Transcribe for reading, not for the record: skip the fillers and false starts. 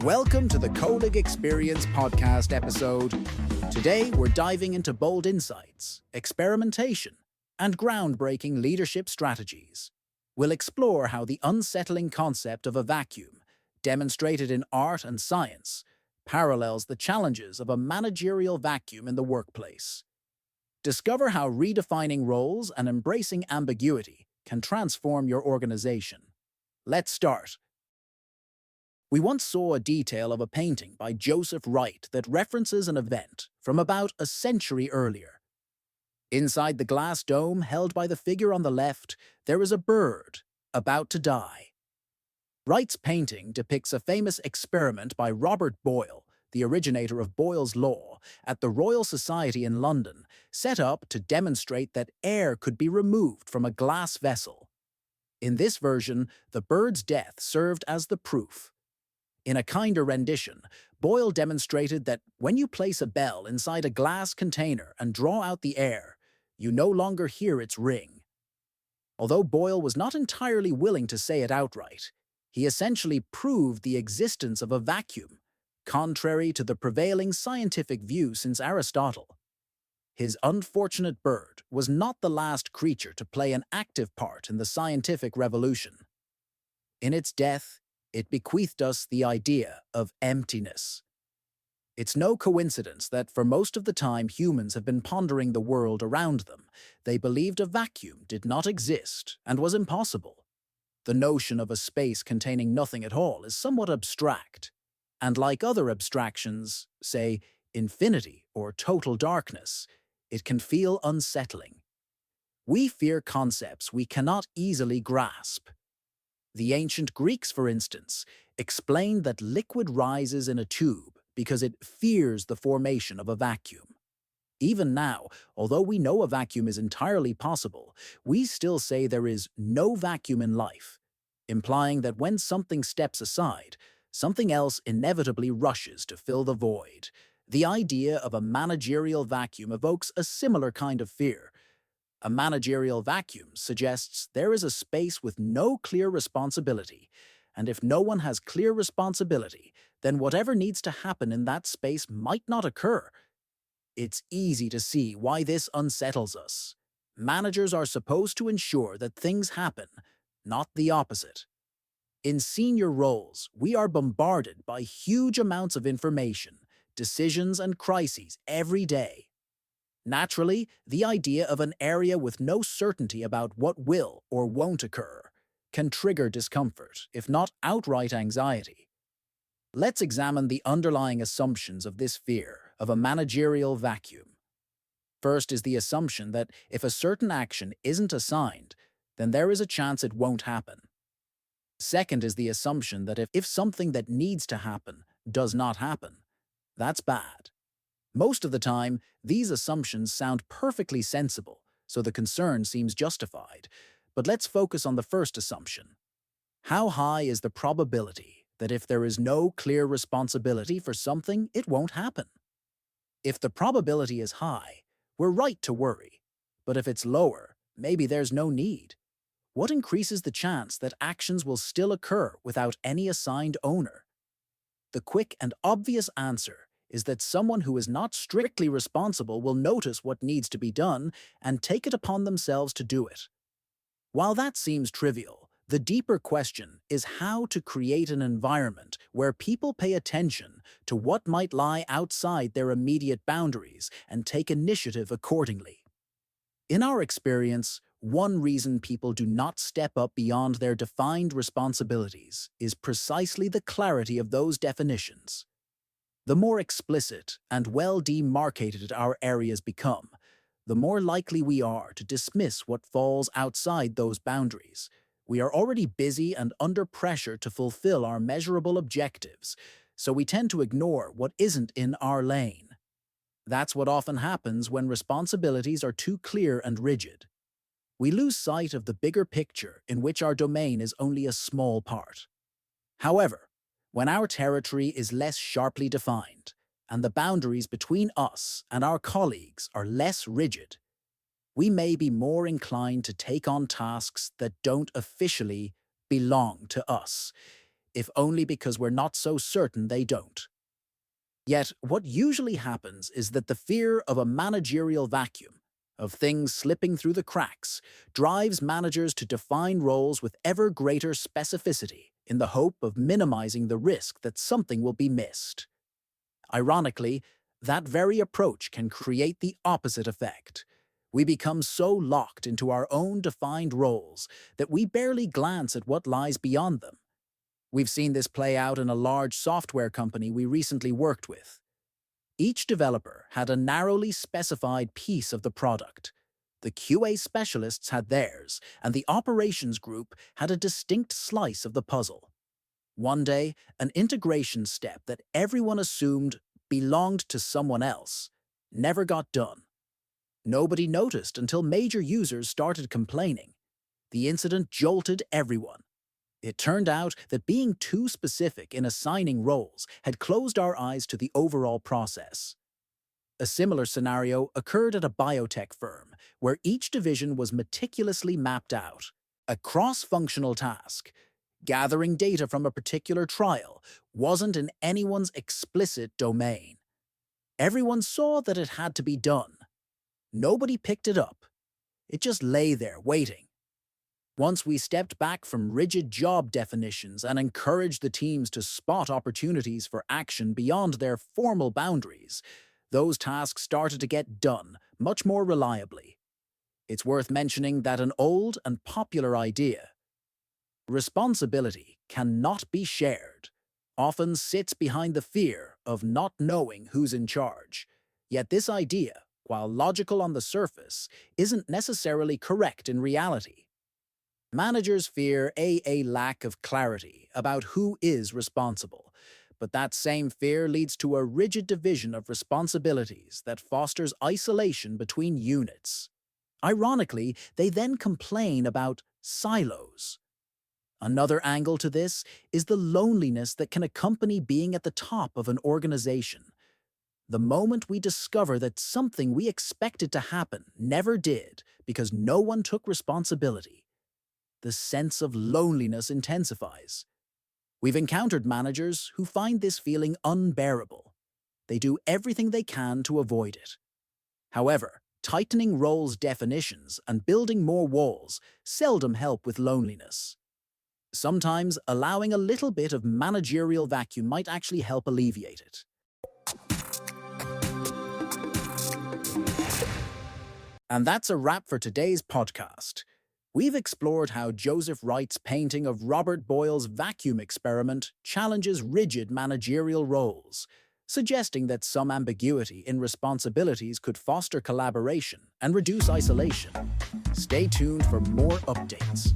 Welcome to the Colleague Experience podcast episode. Today, we're diving into bold insights, experimentation, and groundbreaking leadership strategies. We'll explore how the unsettling concept of a vacuum, demonstrated in art and science, parallels the challenges of a managerial vacuum in the workplace. Discover how redefining roles and embracing ambiguity can transform your organization. Let's start. We once saw a detail of a painting by Joseph Wright that references an event from about a century earlier. Inside the glass dome held by the figure on the left, there is a bird about to die. Wright's painting depicts a famous experiment by Robert Boyle, the originator of Boyle's Law, at the Royal Society in London, set up to demonstrate that air could be removed from a glass vessel. In this version, the bird's death served as the proof. In a kinder rendition, Boyle demonstrated that when you place a bell inside a glass container and draw out the air, you no longer hear its ring. Although Boyle was not entirely willing to say it outright, he essentially proved the existence of a vacuum, contrary to the prevailing scientific view since Aristotle. His unfortunate bird was not the last creature to play an active part in the scientific revolution. In its death, it bequeathed us the idea of emptiness. It's no coincidence that for most of the time humans have been pondering the world around them, they believed a vacuum did not exist and was impossible. The notion of a space containing nothing at all is somewhat abstract, and like other abstractions, say infinity or total darkness, it can feel unsettling. We fear concepts we cannot easily grasp. The ancient Greeks, for instance, explained that liquid rises in a tube because it fears the formation of a vacuum. Even now, although we know a vacuum is entirely possible, we still say there is no vacuum in life, implying that when something steps aside, something else inevitably rushes to fill the void. The idea of a managerial vacuum evokes a similar kind of fear. A managerial vacuum suggests there is a space with no clear responsibility, and if no one has clear responsibility, then whatever needs to happen in that space might not occur. It's easy to see why this unsettles us. Managers are supposed to ensure that things happen, not the opposite. In senior roles, we are bombarded by huge amounts of information, decisions, and crises every day. Naturally, the idea of an area with no certainty about what will or won't occur can trigger discomfort, if not outright anxiety. Let's examine the underlying assumptions of this fear of a managerial vacuum. First is the assumption that if a certain action isn't assigned, then there is a chance it won't happen. Second is the assumption that if something that needs to happen does not happen, that's bad. Most of the time, these assumptions sound perfectly sensible, so the concern seems justified. But let's focus on the first assumption. How high is the probability that if there is no clear responsibility for something, it won't happen? If the probability is high, we're right to worry. But if it's lower, maybe there's no need. What increases the chance that actions will still occur without any assigned owner? The quick and obvious answer is that someone who is not strictly responsible will notice what needs to be done and take it upon themselves to do it. While that seems trivial, the deeper question is how to create an environment where people pay attention to what might lie outside their immediate boundaries and take initiative accordingly. In our experience, one reason people do not step up beyond their defined responsibilities is precisely the clarity of those definitions. The more explicit and well-demarcated our areas become, the more likely we are to dismiss what falls outside those boundaries. We are already busy and under pressure to fulfill our measurable objectives, so we tend to ignore what isn't in our lane. That's what often happens when responsibilities are too clear and rigid. We lose sight of the bigger picture in which our domain is only a small part. However, when our territory is less sharply defined, and the boundaries between us and our colleagues are less rigid, we may be more inclined to take on tasks that don't officially belong to us. if only because we're not so certain they don't. Yet, what usually happens is that the fear of a managerial vacuum, of things slipping through the cracks, drives managers to define roles with ever greater specificity in the hope of minimizing the risk that something will be missed. Ironically, that very approach can create the opposite effect. We become so locked into our own defined roles that we barely glance at what lies beyond them. We've seen this play out in a large software company we recently worked with. Each developer had a narrowly specified piece of the product. The QA specialists had theirs, and the operations group had a distinct slice of the puzzle. One day, an integration step that everyone assumed belonged to someone else never got done. Nobody noticed until major users started complaining. The incident jolted everyone. It turned out that being too specific in assigning roles had closed our eyes to the overall process. A similar scenario occurred at a biotech firm, where each division was meticulously mapped out. A cross-functional task, gathering data from a particular trial, wasn't in anyone's explicit domain. Everyone saw that it had to be done. Nobody picked it up. It just lay there waiting. Once we stepped back from rigid job definitions and encouraged the teams to spot opportunities for action beyond their formal boundaries, those tasks started to get done much more reliably. It's worth mentioning that an old and popular idea, responsibility cannot be shared, often sits behind the fear of not knowing who's in charge. Yet this idea, while logical on the surface, isn't necessarily correct in reality. Managers fear a lack of clarity about who is responsible, but that same fear leads to a rigid division of responsibilities that fosters isolation between units. Ironically, they then complain about silos. Another angle to this is the loneliness that can accompany being at the top of an organization. The moment we discover that something we expected to happen never did because no one took responsibility, the sense of loneliness intensifies. We've encountered managers who find this feeling unbearable. They do everything they can to avoid it. However, tightening roles definitions and building more walls seldom help with loneliness. Sometimes allowing a little bit of managerial vacuum might actually help alleviate it. And that's a wrap for today's podcast. We've explored how Joseph Wright's painting of Robert Boyle's vacuum experiment challenges rigid managerial roles, suggesting that some ambiguity in responsibilities could foster collaboration and reduce isolation. Stay tuned for more updates.